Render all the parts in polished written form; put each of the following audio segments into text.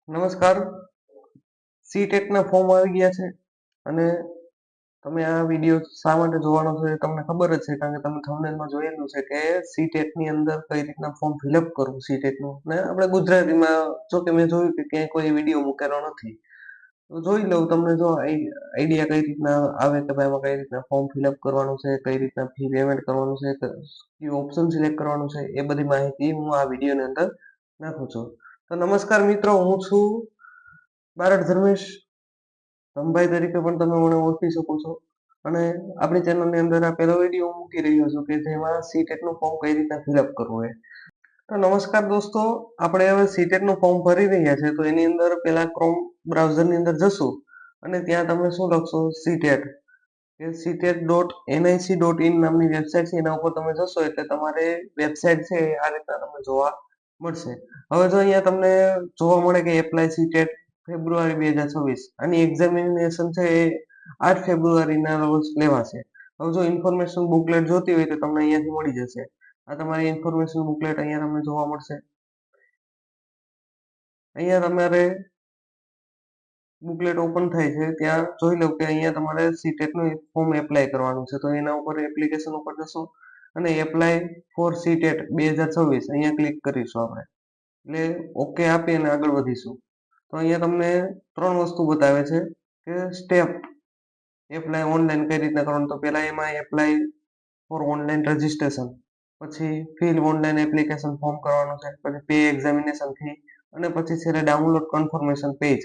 નમસ્કાર. સીટેટ ના ફોર્મ આવી ગયા છે અને તમે આ વિડીયો શા માટે જોવાનો છો એ તમને ખબર જ છે, કારણ કે તમે થંબનેલમાં જોયેલું છે કે સીટેટ ની અંદર કઈ રીતના ફોર્મ ફિલઅપ કરવું સીટેટ નું. ને આપણે ગુજરાતીમાં જો કે મેં જોયું કે ક્યાંય કોઈ વિડીયો મૂકેલો નથી, તો જોઈ લઉં તમને જો આઈડિયા કઈ રીતના આવે કે ભાઈ એમાં કઈ રીતના ફોર્મ ફિલઅપ કરવાનું છે, કઈ રીતના ફી પેમેન્ટ કરવાનું છે, કયું ઓપ્શન સિલેક્ટ કરવાનું છે, એ બધી માહિતી હું આ વિડીયોની અંદર નાખું છું. તો નમસ્કાર મિત્રો, હું છું બારડ ધર્મેશ. ધમભાઈ તરીકે પણ તમે મને ઓળખી શકો છો. અને આપણી ચેનલની અંદર આ પહેલો વિડીયો હું મૂકી રહ્યો છું કે જેમાં સીટેટ નું ફોર્મ કઈ રીતના ફિલઅપ કરવું હોય. તો નમસ્કાર દોસ્તો, આપણે હવે સીટેટ નું ફોર્મ ભરી રહ્યા છે, તો એની અંદર પેલા ક્રોમ બ્રાઉઝરની અંદર જશું અને ત્યાં તમે શું લખશો સીટેટ કે સીટેટ.nic.in નામની વેબસાઇટ છે, એના ઉપર તમે જશો એટલે તમારે વેબસાઇટ છે આ રીતના તમને જોવા મળશે. હવે જો અહીંયા તમને જોવા મળે કે એપ્લાય સીટેટ ફેબ્રુઆરી 2026, આની એક્ઝામિનેશન છે એ 8 ફેબ્રુઆરીના રોજ લેવાશે. હવે જો ઇન્ફોર્મેશન બુકલેટ જોતી હોય તો તમને અહીંયાથી મળી જશે. આ તમારી ઇન્ફોર્મેશન બુકલેટ અહીંયા તમને જોવા મળશે. અહીંયા તમારે બુકલેટ ઓપન થાય છે ત્યાં જોઈ લો કે અહીંયા તમારે સીટેટ નું ફોર્મ એપ્લાય કરવાનું છે, તો એના ઉપર એપ્લિકેશન ઉપર જશો અને એપ્લાય ફોર સીટેટ 2026 અહીંયા ક્લિક કરીશું આપણે. એટલે ઓકે આપી અને આગળ વધીશું. તો અહીંયા તમને 3 વસ્તુ બતાવે છે કે સ્ટેપ એપ્લાય ઓનલાઈન કઈ રીતના કરવાનું. તો પહેલા એમાં એપ્લાય ફોર ઓનલાઈન રજીસ્ટ્રેશન, પછી ફિલ ઓનલાઈન એપ્લિકેશન ફોર્મ કરવાનું છે, પછી પે એક્ઝામિનેશન ફી, અને પછી છેલ્લે ડાઉનલોડ કન્ફર્મેશન પેજ,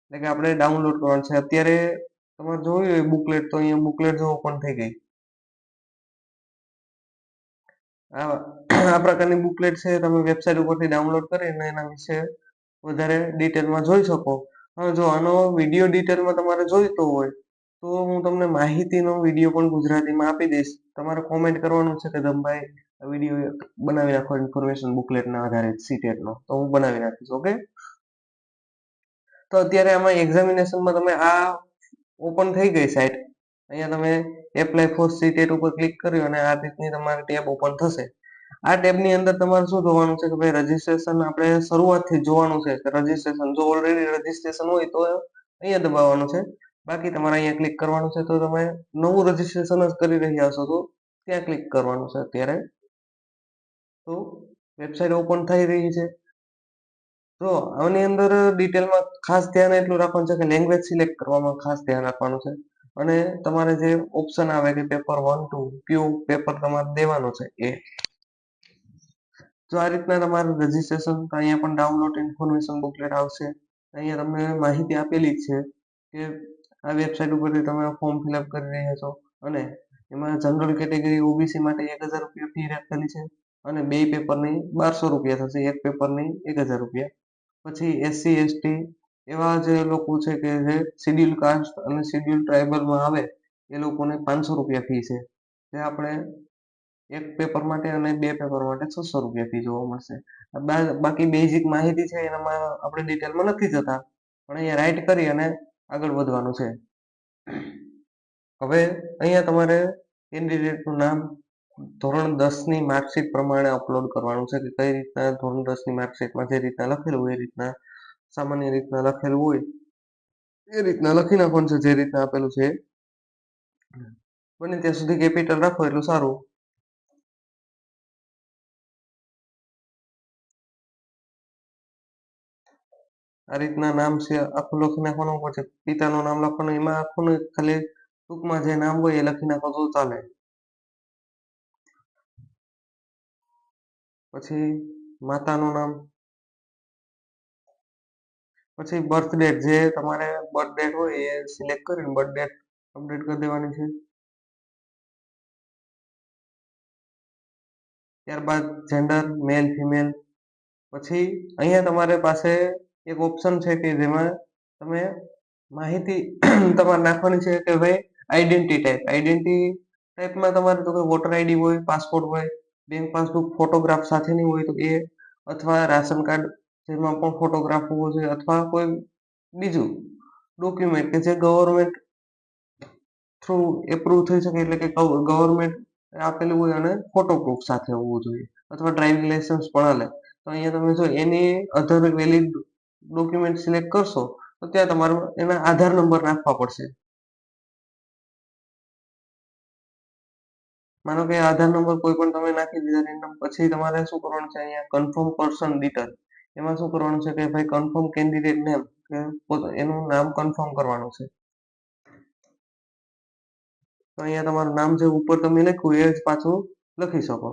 એટલે કે આપણે ડાઉનલોડ કરવાનું છે. અત્યારે તમારે જોયું હોય બુકલેટ, તો અહીંયા બુકલેટ જો ઓપન થઈ ગઈ. આ પ્રકારની બુકલેટ છે, તમે વેબસાઇટ ઉપરથી ડાઉનલોડ કરીને એના વિશે વધારે ડિટેલમાં જોઈ શકો. હવે જો આનો વિડીયો ડિટેલમાં તમારે જોઈતો હોય તો હું તમને માહિતીનો વિડીયો પણ ગુજરાતીમાં આપી દઈશ. તમારે કોમેન્ટ કરવાનું છે કે ધમભાઈ આ વિડીયો બનાવી નાખો ઇન્ફોર્મેશન બુકલેટના આધારે સીટેટનો, તો હું બનાવી નાખીશ. ઓકે, તો અત્યારે આમાં એક્ઝામિનેશનમાં તમે આ ઓપન થઈ ગઈ સાઇટ. અહીંયા તમે એપ્લાય ફોર સીટેટ ઉપર ક્લિક કર્યું અને આ રીતની તમારી ટેબ ઓપન થશે. આ ટેબની અંદર તમારે શું જોવાનું છે કે ભાઈ રજીસ્ટ્રેશન આપણે શરૂઆતથી જોવાનું છે કે રજીસ્ટ્રેશન જો ઓલરેડી રજીસ્ટ્રેશન હોય તો અહીંયા દબાવવાનું છે, બાકી તમારે અહીંયા ક્લિક કરવાનું છે. તો તમે નવું રજીસ્ટ્રેશન જ કરી રહ્યા છો તો ત્યાં ક્લિક કરવાનું છે અત્યારે. તો વેબસાઇટ ઓપન થઈ રહી છે. તો આની અંદર ડિટેલમાં ખાસ ધ્યાન એટલું રાખવાનું છે કે લેંગ્વેજ સિલેક્ટ કરવામાં ખાસ ધ્યાન રાખવાનું છે. અને તમારે જે ઓપ્શન આવે કે પેપર 1 2 કયું પેપર તમારે દેવાનું છે એ. જો આ રીતના તમારું રજીસ્ટ્રેશન, અહીંયા પણ ડાઉનલોડ ઇન્ફોર્મેશન બુકલેટ આવશે. અહીંયા તમને માહિતી આપેલી છે કે આ વેબસાઇટ ઉપરથી તમે ફોર્મ ફિલઅપ કરી રહ્યા છો અને એમાં જનરલ કેટેગરી ઓબીસી માટે 1000 રૂપિયા ફી રાખેલી છે અને 2 પેપરની 1200 રૂપિયા થશે, એક પેપરની 1000 રૂપિયા. પછી એસસી એસટી એવા જે લોકો છે કે જે શિડ્યુલ કાસ્ટ અને શિડ્યુલ ટ્રાઇબલમાં આવે એ લોકોને 500 રૂપિયા ફી છે. જે આપણે એક પેપર માટે અને 2 પેપર માટે 600 રૂપિયા ફી જોવા મળશે. બાકી બેઝિક માહિતી છે એનામાં આપણે ડિટેલમાં નથી જતા, પણ અહીંયા રાઈટ કરી અને આગળ વધવાનું છે. હવે અહીંયા તમારે કેન્ડિડેટનું નામ ધોરણ 10 ની માર્કશીટ પ્રમાણે અપલોડ કરવાનું છે કે કઈ રીતના ધોરણ 10 ની માર્કશીટમાં જે રીતના લખેલું હોય એ રીતના, સામાન્ય રીતના લખેલું હોય એ રીતના લખી નાખવાનું છે, જે રીતના આપેલું છે. બને ત્યાં સુધી કેપિટલ રાખો એટલું સારું. આ રીતના નામ છે આખું લખી નાખવાનું. પછી પિતાનું નામ લખવાનું, એમાં આખું ખાલી ટૂંકમાં જે નામ હોય એ લખી નાખો તો ચાલે. પછી માતાનું નામ, પછી બર્થ ડેટ, જે તમારે બર્થ ડેટ હોય એ સિલેક્ટ કરીને બર્થ ડેટ અપડેટ કરી દેવાની છે. ત્યારબાદ જેન્ડર મેલ ફિમેલ. પછી અહીંયા તમારી પાસે એક ઓપ્શન છે કે જેમાં તમે માહિતી તમારે નાખવાની છે કે ભાઈ આઈડેન્ટિટી ટાઈપમાં તમારે તો કે વોટર આઈડી હોય, પાસપોર્ટ હોય, બેંક પાસબુક ફોટોગ્રાફ સાથેની હોય તો એ, અથવા રાશન કાર્ડ જેમાં પણ ફોટોગ્રાફ હોવો જોઈએ, અથવા કોઈ બીજું ડોક્યુમેન્ટ કે જે ગવર્મેન્ટ થ્રુ એપ્રુવ થઈ શકે, એટલે કે ગવર્મેન્ટ આપેલું હોય અને ફોટો પ્રૂફ સાથે હોવું જોઈએ, અથવા ડ્રાઇવિંગ લાયસન્સ પણ હાલે. તો અહીંયા તમે જો એની અધર વેલિડ ડોક્યુમેન્ટ સિલેક્ટ કરશો તો ત્યાં તમારે એના આધાર નંબર નાખવા પડશે. માનો કે આધાર નંબર કોઈ પણ તમે નાખી દીધા પછી તમારે શું કરવાનું છે, અહીંયા કન્ફર્મ પર્સન ડિટેલ એમાં શું કરવાનું છે કે ભાઈ કન્ફર્મ કેન્ડિડેટ નેમ એનું નામ કન્ફર્મ કરવાનું છે. તો અહીંયા તમારું નામ જે ઉપર તમે લખ્યું એ જ પાછું લખી શકો.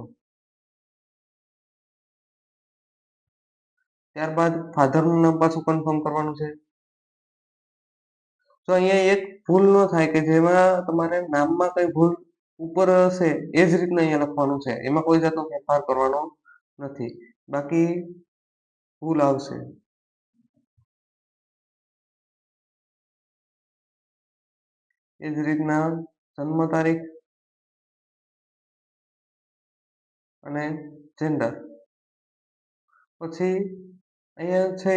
ત્યારબાદ ફાધરનું નામ પાછું કન્ફર્મ કરવાનું છે. તો અહીંયા એક ભૂલ ન થાય કે જેમાં તમારે નામમાં કઈ ભૂલ ઉપર હશે એ જ રીતના અહીંયા લખવાનું છે, એમાં કોઈ જાતનો ફેરફાર કરવાનો નથી, બાકી ભૂલ આવશે. એ જ રીતના જન્મ તારીખ અને જેન્ડર. પછી અહીંયા છે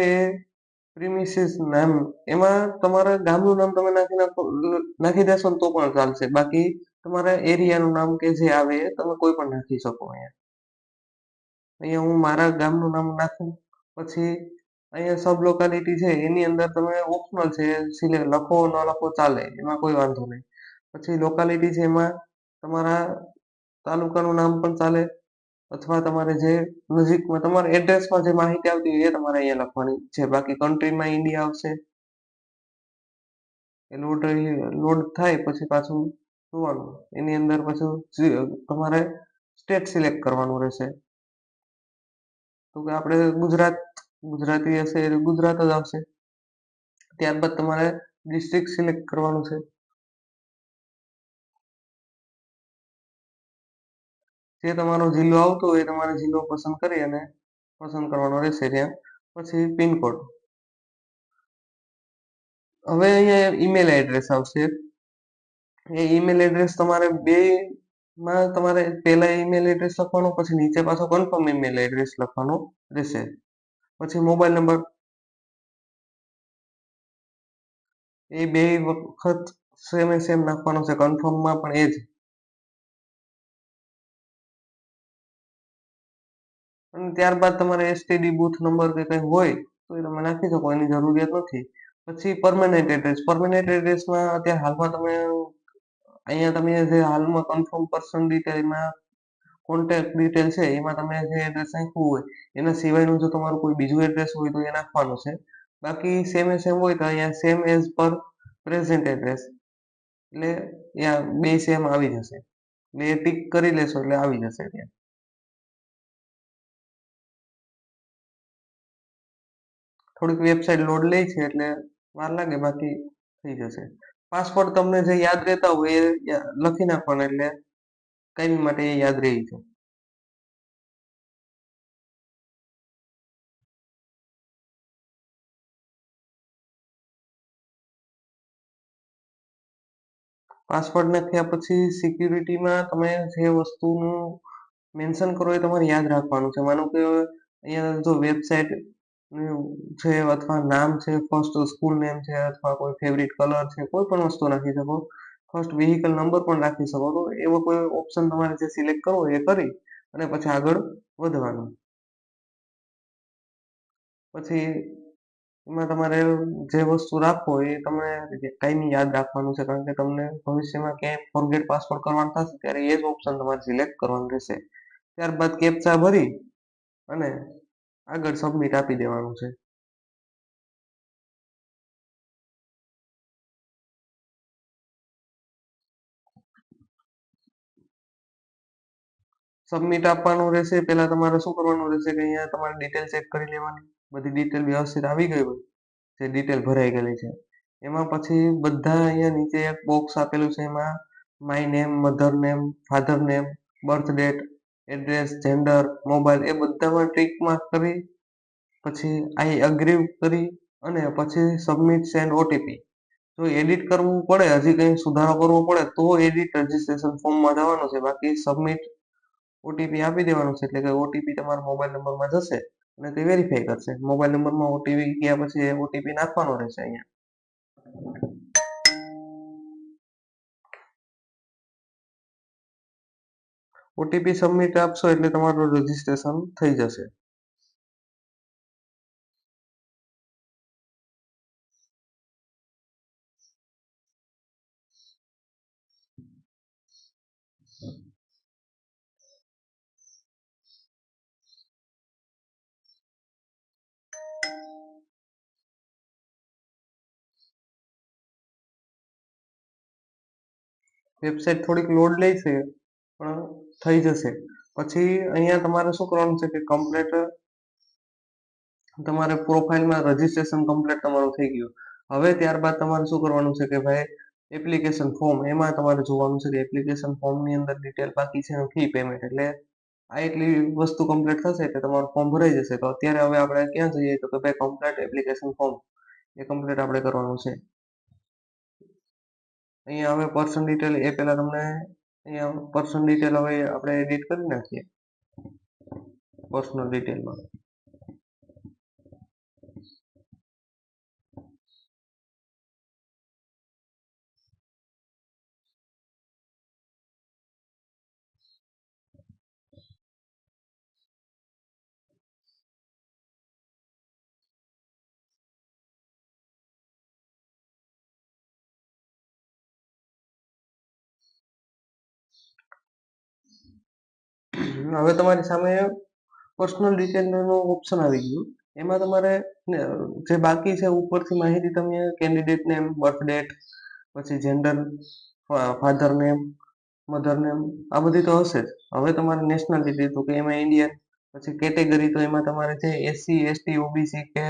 પ્રીમિસિસ નામ, એમાં તમારા ગામનું નામ તમે નાખી દેશો ને તો પણ ચાલશે, બાકી તમારા એરિયાનું નામ કે જે આવે એ તમે કોઈ પણ નાખી શકો. અહીંયા હું મારા ગામનું નામ નાખું, પછી અહીંયા સબ લોકાલિટી છે એની અંદર તમે ઓપ્શનલ છે સિલેક્ટ લખો ન લખો ચાલે, એમાં કોઈ વાંધો નહીં. પછી લોકાલિટી છે એમાં તમારા તાલુકાનું નામ પણ ચાલે, અથવા તમારે જે નજીકમાં તમારા એડ્રેસમાં જે માહિતી આવતી હોય એ તમારે અહીંયા લખવાની છે, બાકી કન્ટ્રીમાં ઇન્ડિયા આવશે. એ લોડ થાય પછી પાછું જોવાનું, એની અંદર પાછું તમારે સ્ટેટ સિલેક્ટ કરવાનું રહેશે. તો કે આપણે ગુજરાતી હશે એટલે ગુજરાત જ આવશે. ત્યારબાદ તમારે ડિસ્ટ્રિક્ટ સિલેક્ટ કરવાનું છે. જે તમારો જિલ્લો આવતો હોય તમારે જિલ્લો પસંદ કરી અને પસંદ કરવાનો રહેશે ત્યાં. પછી પિનકોડ. હવે અહીંયા ઈમેલ એડ્રેસ આવશે. એ ઈમેલ એડ્રેસ તમારે માં તમારે પહેલા ઈમેલ એડ્રેસ લખવાનું, પછી નીચે પાછો કન્ફર્મ ઈમેલ એડ્રેસ લખવાનો રહેશે. પછી મોબાઈલ નંબર, એ બે વખત સેમ નાખવાનો છે, કન્ફર્મમાં પણ એ જ. અને ત્યારબાદ તમારે એસટીડી બૂથ નંબર કે કંઈ હોય તો એ તમે નાખી શકો, એની જરૂરિયાત નથી. પછી પરમેનન્ટ એડ્રેસ, પરમેનન્ટ એડ્રેસમાં અત્યારે હાલમાં તમે અહીંયા તમે જે હાલમાં કન્ફર્મ પર્સન ડિટેલમાં કોન્ટેક્ટ ડિટેલ છે એમાં તમે જે એડ્રેસ નાખ્યું હોય એના સિવાયનું જો તમારું કોઈ બીજું એડ્રેસ હોય તો એ નાખવાનું છે. બાકી સેમ હોય તો અહીંયા same as per present address, એટલે ત્યાં બે સેમ આવી જશે. બે ટીક કરી લેશો એટલે આવી જશે ત્યાં. થોડીક વેબસાઇટ લોડ લે છે એટલે વાર લાગે, બાકી થઈ જશે. પાસવર્ડ તમને જે યાદ રહેતા હોય એ લખી નાખવાના, એટલે કાયમી માટે એ યાદ રહી છે. પાસવર્ડ નાખ્યા પછી સિક્યુરિટીમાં તમે જે વસ્તુનું મેન્શન કરો એ તમારે યાદ રાખવાનું છે. માનો કે અહીંયા જો વેબસાઇટ છે અથવા નામ છે, ફર્સ્ટ સ્કૂલ નેમ છે, અથવા કોઈ ફેવરિટ કલર છે, કોઈ પણ વસ્તુ નાખી શકો. ફર્સ્ટ વ્હીકલ નંબર પણ રાખી શકો. તો એવો કોઈ ઓપ્શન તમારે જે સિલેક્ટ કરવો એ કરી અને પછી આગળ વધવાનું. પછી એમાં તમારે જે વસ્તુ રાખવો એ તમે કાયમી યાદ રાખવાનું છે, કારણ કે તમને ભવિષ્યમાં ક્યાંય ફોરગેટ પાસવર્ડ કરવાનું થશે ત્યારે એ જ ઓપ્શન તમારે સિલેક્ટ કરવાનું રહેશે. ત્યારબાદ કેપ્ચા ભરી અને આગળ સબમિટ આપી દેવાનું છે. સબમિટ આપવાનું રહેશે. પહેલા તમારે શું કરવાનું રહેશે કે અહીંયા તમારે ડિટેલ ચેક કરી લેવાની, બધી ડિટેલ વ્યવસ્થિત આવી ગઈ હોય, જે ડિટેલ ભરાઈ ગયેલી છે એમાં પછી બધા અહીંયા નીચે એક બોક્સ આપેલું છે, એમાં my name, mother name, father name, birth date, address, gender, mobile એ બધામાં ટિક માર્ક કરી પછી આઈ અગ્રી કરી અને પછી સબમિટ સેન્ડ ઓટીપી. જો એડિટ કરવું પડે, હજી કંઈ સુધારો કરવો પડે તો એડિટ રજીસ્ટ્રેશન ફોર્મમાં જવાનું છે, બાકી સબમિટ ઓટીપી આપી દેવાનું છે, એટલે કે ઓટીપી તમારા મોબાઈલ નંબરમાં જશે અને તે વેરીફાઈ કરશે. મોબાઈલ નંબરમાં ઓટીપી ગયા પછી ઓટીપી નાખવાનો રહેશે. અહીંયા ઓટીપી સબમિટ આપશો એટલે તમારું રજીસ્ટ્રેશન થઈ જશે. વેબસાઇટ થોડીક લોડ લે છે પણ થઈ જશે. પછી અહીંયા તમારે શું કરવાનું છે કે કમ્પ્લીટ તમારે પ્રોફાઇલમાં રજીસ્ટ્રેશન કમ્પ્લીટ તમારું થઈ ગયું. હવે ત્યારબાદ તમારે શું કરવાનું છે કે ભાઈ એપ્લિકેશન ફોર્મ, એમાં તમારે જોવાનું છે કે એપ્લિકેશન ફોર્મની અંદર ડિટેલ બાકી છે ફી પેમેન્ટ, એટલે આ એટલી વસ્તુ કમ્પ્લીટ થશે એટલે તમારું ફોર્મ ભરાઈ જશે. તો અત્યારે હવે આપણે ક્યાં જઈએ તો કે ભાઈ કમ્પ્લીટ એપ્લિકેશન ફોર્મ એ કમ્પ્લીટ આપણે કરવાનું છે. અહીંયા હવે પર્સન ડિટેલ એ પહેલા તમને અહીંયા પર્સન ડિટેલ હવે આપણે એડિટ કરી નાખીએ પર્સનલ ડિટેલમાં. હવે તમારી સામે પર્સનલ ડિટેલનું ઓપ્શન આવી ગયું. એમાં તમારે જે બાકી છે ઉપરથી માહિતી તમે કેન્ડિડેટ નેમ, બર્થ ડેટ, પછી gender, father name, mother name, આ બધી તો હશે જ. હવે તમારે નેશનાલિટી તો કે એમાં ઇન્ડિયન, પછી કેટેગરી તો એમાં તમારે છે એસસી, એસટી, ઓબીસી કે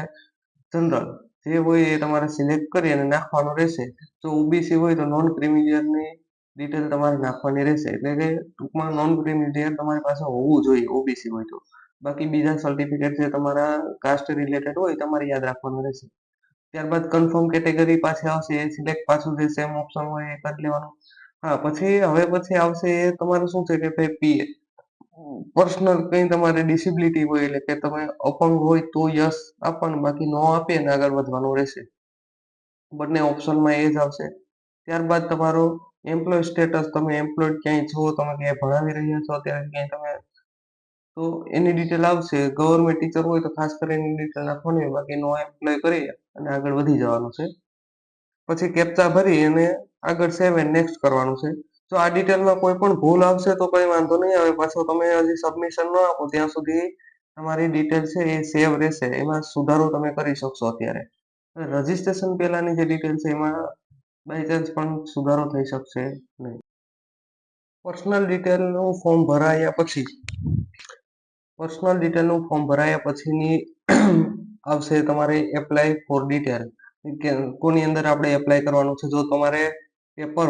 જનરલ જે હોય એ તમારે સિલેક્ટ કરી અને નાખવાનું રહેશે. જો ઓબીસી હોય તો નોન ક્રિમિલિયરની ડિટેલ તમારે નાખવાની રહેશે. એટલે કે ટૂંકમાં નોન ક્રિમિલિયર તમારી પાસે હોવું જોઈએ ઓબીસી હોય તો. બાકી બીજા સર્ટિફિકેટ જે તમારા કાસ્ટ રિલેટેડ હોય તમારે યાદ રાખવાનું રહેશે. ત્યારબાદ કન્ફર્મ કેટેગરી પાછી આવશે, એ સિલેક્ટ પાછું જે સેમ ઓપ્શન હોય એ કરી લેવાનું. હા, પછી હવે પછી આવશે એ તમારે શું છે કે ભાઈ પીએ પર્સનલ કંઈ તમારે ડિસેબિલિટી હોય, એટલે કે તમે અપંગ હોય તો યસ આપવાનું, બાકી નો આપીએ ને આગળ વધવાનું રહેશે. બંને ઓપ્શનમાં એ જ આવશે. ત્યારબાદ તમારો એમ્પ્લોય સ્ટેટસ, તમે એમ્પ્લોયડ ક્યાંય છો, તમે ક્યાંય ભણાવી રહ્યા છો અત્યારે ક્યાંય તમે, તો એની ડિટેલ આવશે. ગવર્મેન્ટ ટીચર હોય તો ખાસ કરીને એની ડિટેલ નાખવાની હોય, બાકી નો એપ્લાય કરી અને આગળ વધી જવાનું છે. પછી કેપ્ચા ભરી અને આગળ સેવ એન્ડ નેક્સ્ટ કરવાનું છે. જો આ ડિટેલમાં કોઈ પણ ભૂલ આવશે તો કંઈ વાંધો નહીં આવે, પાછો તમે હજી સબમિશન ન આપો ત્યાં સુધી તમારી ડિટેલ છે એ સેવ રહેશે, એમાં સુધારો તમે કરી શકશો. અત્યારે રજીસ્ટ્રેશન પહેલાની જે ડિટેલ છે એમાં બાય ચાન્સ પણ સુધારો થઈ શકશે નહીં. પર્સનલ ડિટેલનું ફોર્મ ભરાયા પછીની આવશે તમારે એપ્લાય ફોર ડિટેલ, કે કોની અંદર આપણે એપ્લાય કરવાનું છે. જો તમારે પેપર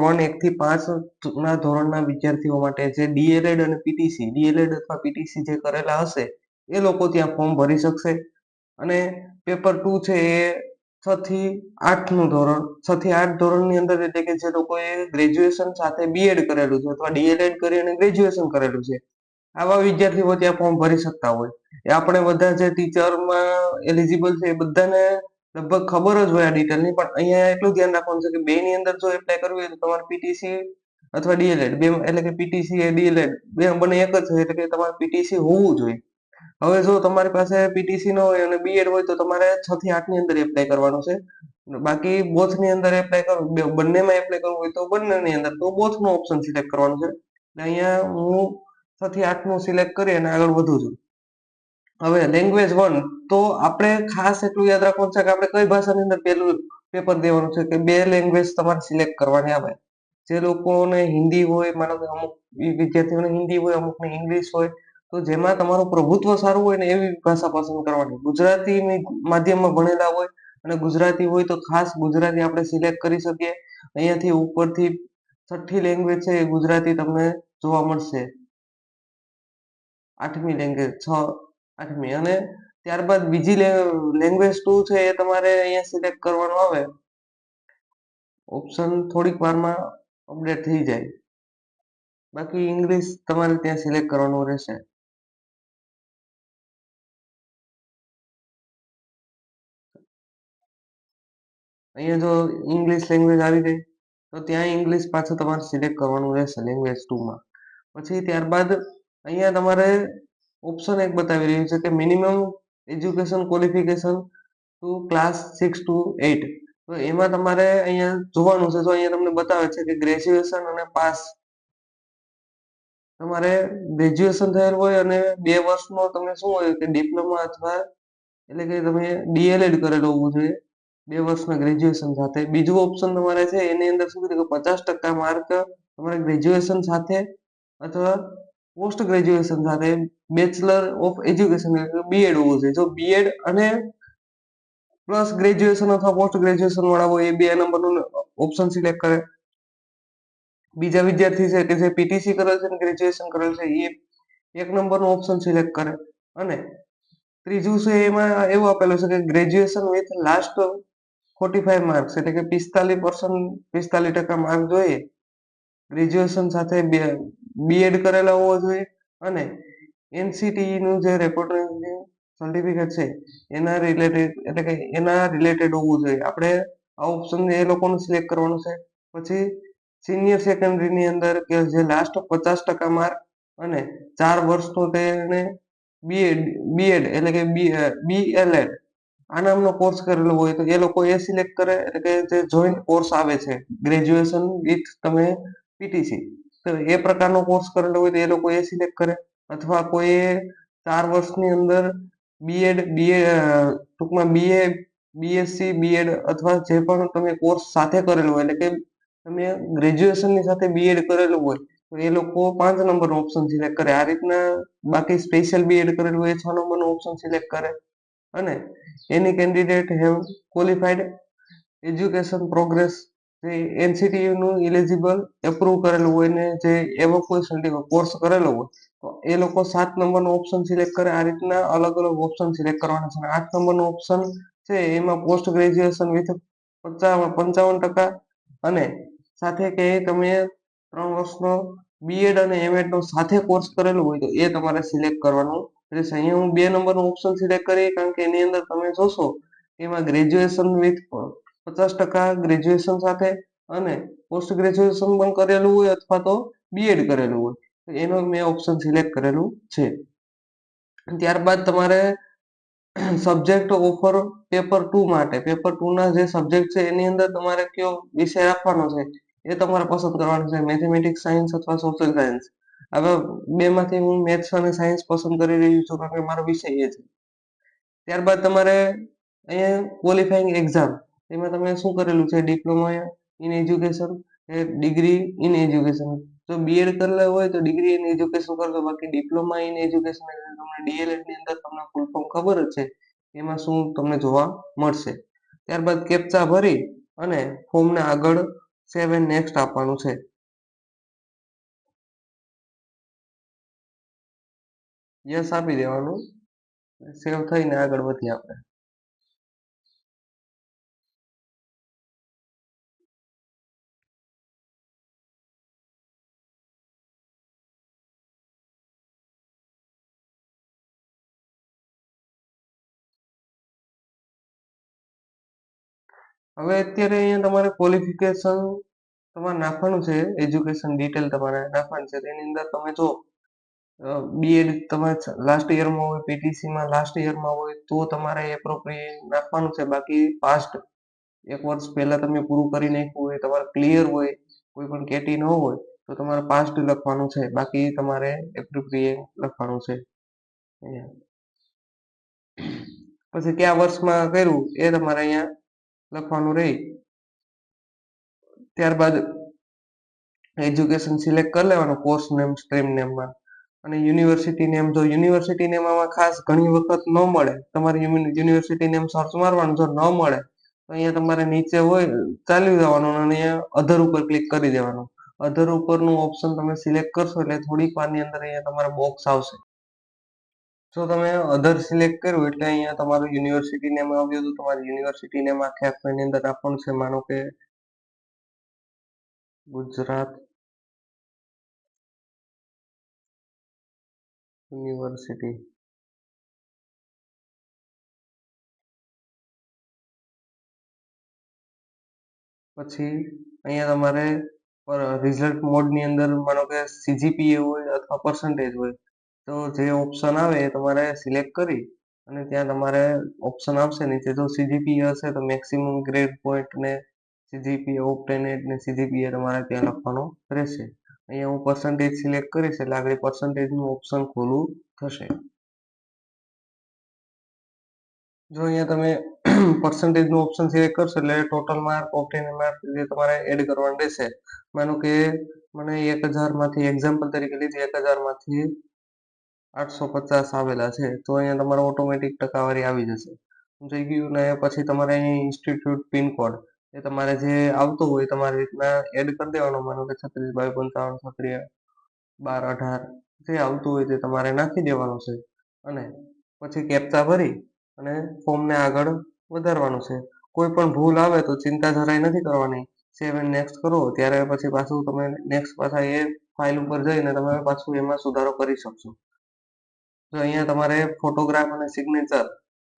1 1 થી 5 ના ધોરણના વિદ્યાર્થીઓ માટે જે ડીએલએડ અને પીટીસી, ડીએલએડ અથવા પીટીસી જે કરેલા હશે એ લોકો ત્યાં ફોર્મ ભરી શકશે. અને પેપર 2 છે એ 6 થી 8 ધોરણની અંદર, એટલે કે જે લોકોએ ગ્રેજ્યુએશન સાથે બીએડ કરેલું છે અથવા ડીએલએડ કરી અને ગ્રેજ્યુએશન કરેલું છે, આવા વિદ્યાર્થીઓ ત્યાં ફોર્મ ભરી શકતા હોય. એ આપણે બધા જે ટીચરમાં એલિજિબલ છે એ બધાને લગભગ ખબર જ હોય આ ડિટેલની, પણ અહીંયા એટલું ધ્યાન રાખવાનું છે કે બે ની અંદર જો એપ્લાય કરવું હોય તો તમારે પીટીસી અથવા ડીએલએડ બે, એટલે કે પીટીસી એ ડીએલએડ બે બંને એક જ છે, એટલે કે તમારે પીટીસી હોવું જોઈએ. હવે જો તમારી પાસે પીટીસી ન હોય અને બીએડ હોય તો તમારે 6 થી 8 ની અંદર એપ્લાય કરવાનું છે. બાકી બોથ ની અંદર એપ્લાય કરવું, બંનેમાં એપ્લાય કરવું હોય તો બંનેની અંદર, તો બોથ નો ઓપ્શન સિલેક્ટ કરવાનો છે. અહીંયા હું 6 થી 8 નું સિલેક્ટ કરી અને આગળ વધું છું. હવે લેંગ્વેજ 1, તો આપણે ખાસ એટલું યાદ રાખવાનું છે કે આપણે કઈ ભાષાની અંદર પેલું પેપર દેવાનું છે, કે બે લેંગ્વેજ તમારે સિલેક્ટ કરવાની આવે. જે લોકોને હિન્દી હોય, માનો કે અમુક વિદ્યાર્થીઓને હિન્દી હોય, અમુકને ઇંગ્લિશ હોય, તો જેમાં તમારું પ્રભુત્વ સારું હોય ને એવી ભાષા પસંદ કરવાની. ગુજરાતી માધ્યમમાં ભણેલા હોય અને ગુજરાતી હોય તો ખાસ ગુજરાતી આપણે સિલેક્ટ કરી શકીએ. અહીંયાથી ઉપરથી 6ઠ્ઠી લેંગ્વેજ છે એ ગુજરાતી તમને જોવા મળશે. 8મી લેંગ્વેજ 8મી, અને ત્યારબાદ બીજી લેંગ્વેજ 2 છે એ તમારે અહીંયા સિલેક્ટ કરવાનું આવે. ઓપ્શન થોડીક વારમાં અપડેટ થઈ જાય. બાકી ઇંગ્લિશ તમારે ત્યાં સિલેક્ટ કરવાનું રહેશે. અહીંયા જો ઇંગ્લિશ લેંગ્વેજ આવી ગઈ તો ત્યાં ઇંગ્લિશ પાછું તમારે સિલેક્ટ કરવાનું રહેશે લેંગ્વેજ 2માં. પછી ત્યારબાદ અહીંયા તમારે ઓપ્શન એક બતાવી રહ્યું છે કે minimum education qualification to class 6 to 8. તો એમાં તમારે અહીંયા જોવાનું છે. તો અહીંયા તમને બતાવે છે કે ગ્રેજ્યુએશન અને પાસ, તમારે ગ્રેજ્યુએશન થયેલ હોય અને 2 વર્ષનો તમે શું હોય કે ડિપ્લોમા અથવા એટલે કે તમે ડીએલએડ કરેલું હોવું જોઈએ. 2 વર્ષના ગ્રેજ્યુએશન સાથે. બીજું ઓપ્શન તમારે છે એની અંદર શું કીધું કે 50% માર્ક તમારે ગ્રેજ્યુએશન સાથે અથવા પોસ્ટ ગ્રેજ્યુએશન સાથે બેચલર ઓફ એજ્યુકેશન એટલે બીએડ હોવું જોઈએ. જો બીએડ અને પ્લસ ગ્રેજ્યુએશન અથવા પોસ્ટ ગ્રેજ્યુએશન વાળા હોય એ 2 નંબરનું ઓપ્શન સિલેક્ટ કરે. બીજા વિદ્યાર્થી છે કે જે પીટીસી કરેલ છે અને ગ્રેજ્યુએશન કરેલ છે એ 1 નંબરનો ઓપ્શન સિલેક્ટ કરે. અને ત્રીજું છે એમાં એવું આપેલું છે કે ગ્રેજ્યુએશન વિથ લાસ્ટ 45 માર્ક્સ એટલે કે 45% માર્ક જોઈએ. ગ્રેજ્યુએશન સાથે બીએડ કરેલા હોવો જોઈએ અને એનસીટી નું જે રેકોર્ડિંગ સર્ટિફિકેટ છે એના રિલેટેડ એટલે કે એના રિલેટેડ હોવું જોઈએ. આપણે આ ઓપ્શન એ લોકોનું સિલેક્ટ કરવાનું છે. પછી સિનિયર સેકન્ડરીની અંદર કે જે લાસ્ટ 50% માર્ક અને 4 વર્ષનો તેને બીએડ એટલે કે બીએલએડ આ નામનો કોર્સ કરેલો હોય તો એ લોકો એ સિલેક્ટ કરે એટલે કે જે જોઈન્ટ કોર્સ આવે છે ગ્રેજ્યુએશન વિથ તમે પીટીસી તો એ પ્રકારનો કોર્સ કરેલો હોય તો એ લોકો એ સિલેક્ટ કરે. અથવા કોઈ 4 વર્ષની અંદર બીએડ ટૂંકમાં બીએસસી બીએડ અથવા જે પણ તમે કોર્સ સાથે કરેલો હોય એટલે કે તમે ગ્રેજ્યુએશનની સાથે બીએડ કરેલું હોય તો એ લોકો 5 નંબરનો ઓપ્શન સિલેક્ટ કરે. આ રીતના બાકી સ્પેશિયલ બીએડ કરેલું હોય 6 નંબરનો ઓપ્શન સિલેક્ટ કરે. અને any candidate have qualified education progress જે એનસીટીયુ નું ઇલિજિબલ એપ્રુવ કરેલું હોય ને જે એવો કોઈ કોર્સ કરેલો હોય તો એ લોકો 7 નંબરનો ઓપ્શન સિલેક્ટ કરે. આ રીતના અલગ અલગ ઓપ્શન સિલેક્ટ કરવાના છે. 8 નંબરનો ઓપ્શન છે એમાં પોસ્ટ ગ્રેજ્યુએશન વિથ 55% અને સાથે કે તમે 3 વર્ષનો બીએડ અને એમએડ નો સાથે કોર્સ કરેલો હોય તો એ તમારે સિલેક્ટ કરવાનું રહેશે. અહીંયા હું 2 નંબરનો ઓપ્શન સિલેક્ટ કરી કારણ કે એની અંદર તમે જોશો એમાં ગ્રેજ્યુએશન વિથ 50% ગ્રેજ્યુએશન સાથે અને પોસ્ટ ગ્રેજ્યુએશન પણ કરેલું હોય અથવા તો બીએડ કરેલું હોય તો એનો મેં ઓપ્શન સિલેક્ટ કરેલું છે. ત્યારબાદ તમારે સબ્જેક્ટ ઓફર પેપર 2 માટે પેપર 2 ના જે સબ્જેક્ટ છે એની અંદર તમારે કયો વિષય રાખવાનો છે એ તમારે પસંદ કરવાનું છે. મેથેમેટિક્સ સાયન્સ અથવા સોશિયલ સાયન્સ. હવે બેમાંથી હું મેથ્સ અને સાયન્સ પસંદ કરી રહ્યો છું કારણ કે મારો વિષય એ છે. ત્યારબાદ તમારે અહીંયા ક્વોલિફાઈંગ એક્ઝામ એમાં તમે શું કરેલું છે diploma in education degree in education. જો બીએડ કરેલા હોય તો ડિગ્રી ઇન એજ્યુકેશન કરજો. બાકી ડિપ્લોમા ઇન એજ્યુકેશન તમને ડીએલએડ ની અંદર તમને ફૂલ ફોર્મ ખબર જ છે એમાં શું તમને જોવા મળશે. ત્યારબાદ કેપ્ચા ભરી અને ફોર્મને આગળ સેવ એન્ડ નેક્સ્ટ આપવાનું છે. યસ આપી દેવાનું. સેવ થઈને આગળ વધીએ આપણે. હવે અત્યારે અહીંયા તમારે ક્વોલિફિકેશન તમારે નાખવાનું છે. એજ્યુકેશન ડિટેલ તમારે નાખવાની છે. તેની અંદર તમે જો બીએડ તમારે લાસ્ટ યરમાં હોય પીટીસીમાં લાસ્ટ યરમાં હોય તો તમારે એપ્રોપ્રિએટ નાખવાનું છે. બાકી પાસ્ટ 1 વર્ષ પહેલા તમે પૂરું કરી નાખ્યું હોય તમારે ક્લિયર હોય કોઈ પણ કેટી ન હોય તો તમારે પાસ્ટ લખવાનું છે. બાકી તમારે એપ્રોપ્રિએટ લખવાનું છે. પછી કયા વર્ષમાં કર્યું એ તમારે અહીંયા લખવાનું રહે. ત્યારબાદ એજ્યુકેશન સિલેક્ટ કરી લેવાનું કોર્સ નેમ સ્ટ્રીમ નેમમાં અને યુનિવર્સિટી નેમ જો યુનિવર્સિટી નેમ આમાં ખાસ ઘણી વખત ન મળે તમારે યુનિવર્સિટી નેમ સર્ચ મારવાનું જો ન મળે તો અહીંયા તમારે નીચે હોય ચાલ્યું જવાનું અને અહીંયા અધર ઉપર ક્લિક કરી દેવાનું. અધર ઉપરનું ઓપ્શન તમે સિલેક્ટ કરશો એટલે થોડીક વારની અંદર અહીંયા તમારા બોક્સ આવશે. જો તમે અધર સિલેક્ટ કર્યું એટલે અહીંયા તમારું યુનિવર્સિટી નેમ આવ્યું તો તમારી યુનિવર્સિટી નેમ આખે આખની અંદર આપવાનું છે. માનો કે ગુજરાત યુનિવર્સિટી. પછી અહીંયા તમારે રિઝલ્ટ મોડની અંદર માનો કે સીજીપીએ હોય અથવા પર્સન્ટેજ હોય તો જે ઓપ્શન આવે એ તમારે સિલેક્ટ કરી અને ત્યાં તમારે ઓપ્શન આવશે નીચે જો સીજીપીએ હશે તો મેક્સિમમ ગ્રેડ પોઈન્ટ ને સીજીપીએ ઓપ્ટેનેટ ને સીજીપીએ તમારે ત્યાં લખવાનો રહેશે. અહીંયા હું પર્સન્ટેજ સિલેક્ટ કરીશ એટલે આગળ પર્સન્ટેજનું ઓપ્શન ખોલું થશે. જો અહીંયા તમે પર્સન્ટેજનું ઓપ્શન સિલેક્ટ કરશો એટલે ટોટલ માર્ક, ઓપ્ટેન માર્ક જે તમારે એડ કરવાનું રહેશે. માનો કે મને 1000 માંથી એક્ઝામ્પલ તરીકે લીધી, 1000 માંથી 850 આવેલા છે તો અહીંયા તમારે ઓટોમેટિક ટકાવારી આવી જશે. થઈ ગયું ને પછી તમારે અહીં ઇન્સ્ટિટ્યૂટ પિનકોડ એ તમારે જે આવતું હોય તમારી રીતના એડ કરી દેવાનો. માનો કે 36, 22, 55, 36, 12, 18 જે આવતું હોય તે તમારે નાખી દેવાનું છે અને પછી કેપ્ચા ભરી અને ફોર્મને આગળ વધારવાનું છે. કોઈ પણ ભૂલ આવે તો ચિંતા જરાય નથી કરવાની. સેવ એન્ડ નેક્સ્ટ કરો ત્યારે પછી પાછું તમે નેક્સ્ટ પાછા એ ફાઇલ ઉપર જઈને તમે પાછું એમાં સુધારો કરી શકશો. તો અહીંયા તમારે ફોટોગ્રાફ અને સિગ્નેચર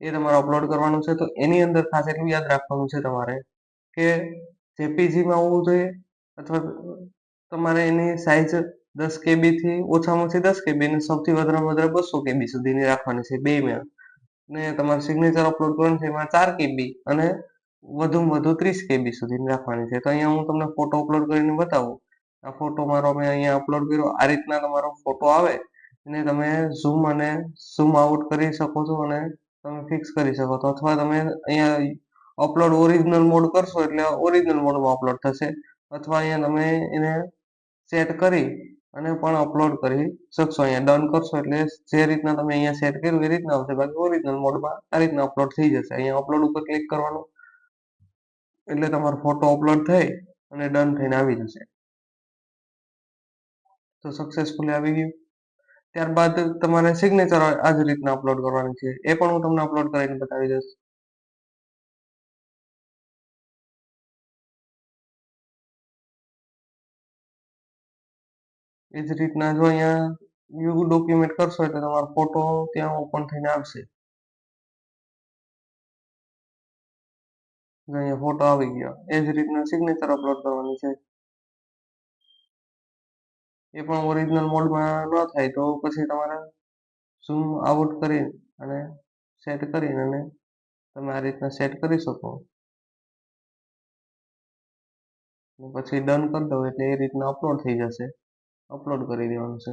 એ તમારે અપલોડ કરવાનું છે. તો એની અંદર ખાસ એટલું યાદ રાખવાનું છે તમારે કે જેપીજીમાં હોવું જોઈએ અથવા તમારે એની સાઈઝ 10 KB થી ઓછામાં ઓછી 10 KB અને સૌથી વધારેમાં વધારે 200 KB સુધીની રાખવાની છે બેમાં. ને તમારે સિગ્નેચર અપલોડ કરવાનું છે એમાં 4 KB અને વધુમાં વધુ 30 KB સુધીની રાખવાની છે. તો અહીંયા હું તમને ફોટો અપલોડ કરીને બતાવું. આ ફોટો મારો મેં અહીંયા અપલોડ કર્યો. આ રીતના તમારો ફોટો આવે એને તમે ઝૂમ અને ઝૂમ આઉટ કરી શકો છો અને તમે ફિક્સ કરી શકો છો. અથવા તમે અહીંયા અપલોડ ઓરિજિનલ મોડ કરશો એટલે ઓરિજિનલ મોડમાં અપલોડ થશે. અથવા અહીંયા તમે એને સેટ કરી અને પણ અપલોડ કરી શકશો. અહીંયા ડન કરશો એટલે જે રીતના તમે અહીંયા સેટ કર્યું એ રીતના આવશે. બાકી ઓરિજિનલ મોડમાં આ રીતના અપલોડ થઈ જશે. અહીંયા અપલોડ ઉપર ક્લિક કરવાનું એટલે તમારો ફોટો અપલોડ થઈ અને ડન થઈને આવી જશે. તો સક્સેસફુલી આવી ગયું. ત્યારબાદ તમારે સિગ્નેચર આ જ રીતના અપલોડ કરવાની છે. એ પણ હું તમને અપલોડ કરીને બતાવી દઈશ. એ જ રીતના જો અહીંયા વ્યૂ ડોક્યુમેન્ટ કરશો એટલે તમારો ફોટો ત્યાં ઓપન થઈને આવશે. અહીંયા ફોટો આવી ગયો. એ જ રીતના સિગ્નેચર અપલોડ કરવાની છે. એ પણ ઓરિજિનલ મોડમાં ન થાય તો પછી તમારે ઝૂમ આઉટ કરી અને સેટ કરીને અને તમે આ રીતના સેટ કરી શકો. પછી ડન કરી દો એટલે એ રીતના અપલોડ થઈ જશે. અપલોડ કરી દેવાનું છે.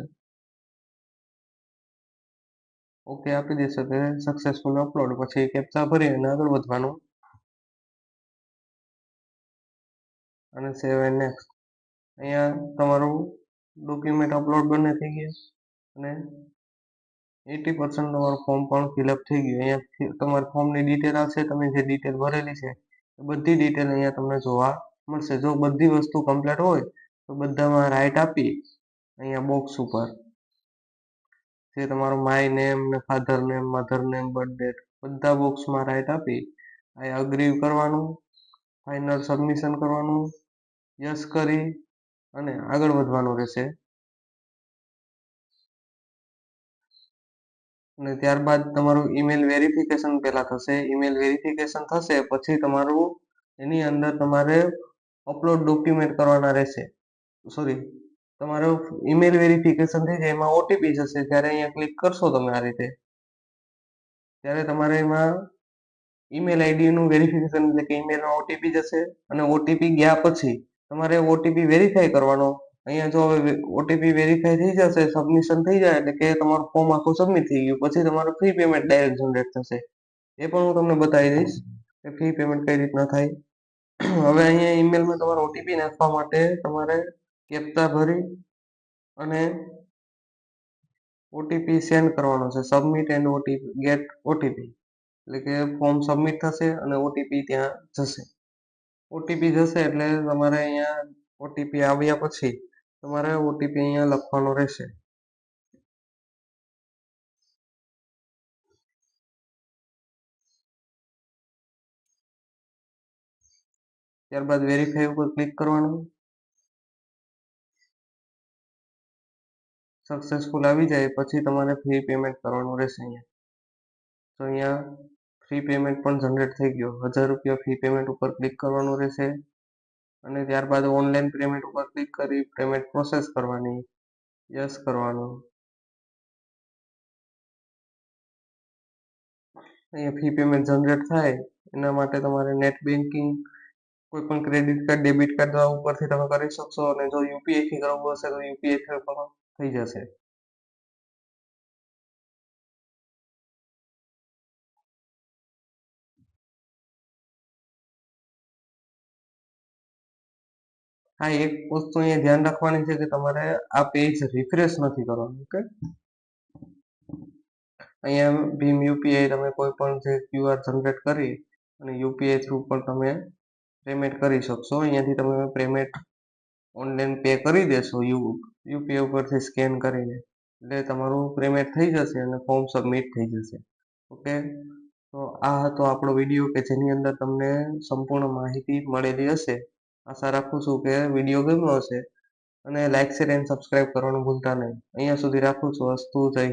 ઓકે આપી દેશો એટલે સક્સેસફુલ અપલોડ. પછી કેપ્ચા ભરી અને આગળ વધવાનું અને સેવ એન્ડ નેક્સ્ટ. અહીંયા તમારું ડોક્યુમેન્ટ અપલોડ બંને થઈ ગયા અને 80% તમારું ફોર્મ પણ ફિલઅપ થઈ ગયું. અહીંયા તમારી ફોર્મની ડિટેલ આવશે. તમે જે ડિટેલ ભરેલી છે એ બધી ડિટેલ અહીંયા તમને જોવા મળશે. જો બધી વસ્તુ કમ્પ્લીટ હોય તો બધામાં રાઈટ આપી અહીંયા બોક્સ ઉપર જે તમારો માય નેમ ને father name, mother name, birth date બધા બોક્સમાં રાઈટ આપી અહીંયા અગ્રી કરવાનું, ફાઇનલ સબમિશન કરવાનું, યસ કરી અને આગળ વધવાનું રહેશે. અને ત્યારબાદ તમારું ઈમેલ વેરિફિકેશન પહેલા થશે. ઈમેલ વેરિફિકેશન થશે પછી તમારું એની અંદર તમારે અપલોડ ડોક્યુમેન્ટ કરવાના રહેશે. સોરી, તમારું ઈમેલ વેરિફિકેશન થઈ જાય એમાં ઓટીપી જશે. ત્યારે અહીંયા ક્લિક કરશો તમે આ રીતે ત્યારે તમારે એમાં ઈમેલ આઈડીનું વેરિફિકેશન એટલે કે ઈમેલમાં ઓટીપી જશે અને ઓટીપી ગયા પછી તમારે ઓટીપી વેરીફાઈ કરવાનો. અહીંયા જો હવે ઓટીપી વેરીફાઈ થઈ જશે, સબમિશન થઈ જાય એટલે કે તમારું ફોર્મ આખું સબમિટ થઈ ગયું. પછી તમારું ફ્રી પેમેન્ટ ડાયરેક્ટ જનરેટ થશે. એ પણ હું તમને બતાવી દઈશ કે ફ્રી પેમેન્ટ કઈ રીતના થાય. હવે અહીંયા ઈમેલમાં તમારે ઓટીપી નાખવા માટે તમારે કેપ્ચા ભરી અને ઓટીપી સેન્ડ કરવાનો છે. Submit and OTP gate OTP એટલે કે ફોર્મ સબમિટ થશે અને ઓટીપી ત્યાં જશે. ઓટીપી જશે એટલે તમારે અહીંયા ઓટીપી આવ્યા પછી તમારે ઓટીપી અહીંયા લખવાનો રહેશે. ત્યારબાદ વેરીફાઈ ઉપર ક્લિક કરવાનું. સક્સેસફુલ આવી જાય પછી તમારે ફ્રી પેમેન્ટ કરવાનું રહેશે. અહીંયા તો અહીંયા ફ્રી પેમેન્ટ પણ જનરેટ થઈ ગયો. 1000 રૂપિયા ફ્રી પેમેન્ટ ઉપર ક્લિક કરવાનું રહેશે અને ત્યારબાદ ઓનલાઈન પેમેન્ટ ઉપર ક્લિક કરી પેમેન્ટ પ્રોસેસ કરવાની, યસ કરવાનું. અહીંયા ફી પેમેન્ટ જનરેટ થાય એના માટે તમારે નેટ બેન્કિંગ કોઈ પણ ક્રેડિટ કાર્ડ, ડેબિટ કાર્ડ દ્વારા ઉપરથી તમે કરી શકશો અને જો યુપીઆઈ થી કરવું હશે તો યુપીઆઈ થી પણ થઈ જશે. હા, એક વસ્તુ અહીંયા ધ્યાન રાખવાની છે કે તમારે આ પેજ રિફ્રેશ નથી કરવાનું. ઓકે, અહીંયા ભીમ યુપીઆઈ તમે કોઈ પણ જે QR જનરેટ કરી અને યુપીઆઈ થ્રુ પણ તમે પેમેન્ટ કરી શકશો. અહીંયાથી તમે પેમેન્ટ ઓનલાઈન પે કરી દેશો યુપીઆઈ ઉપરથી સ્કેન કરીને, એટલે તમારું પેમેન્ટ થઈ જશે અને ફોર્મ સબમિટ થઈ જશે. ઓકે, તો આ હતો આપણો વિડીયો કે જેની અંદર તમને સંપૂર્ણ માહિતી મળેલી હશે. આશા રાખું છું કે વિડીયો ગમ્યો હશે અને લાઈક, શેર એન્ડ સબસ્ક્રાઈબ કરવાનું ભૂલતા નહીં. અહીંયા સુધી રાખું છું. અસ્તુ, જય હિન્દ.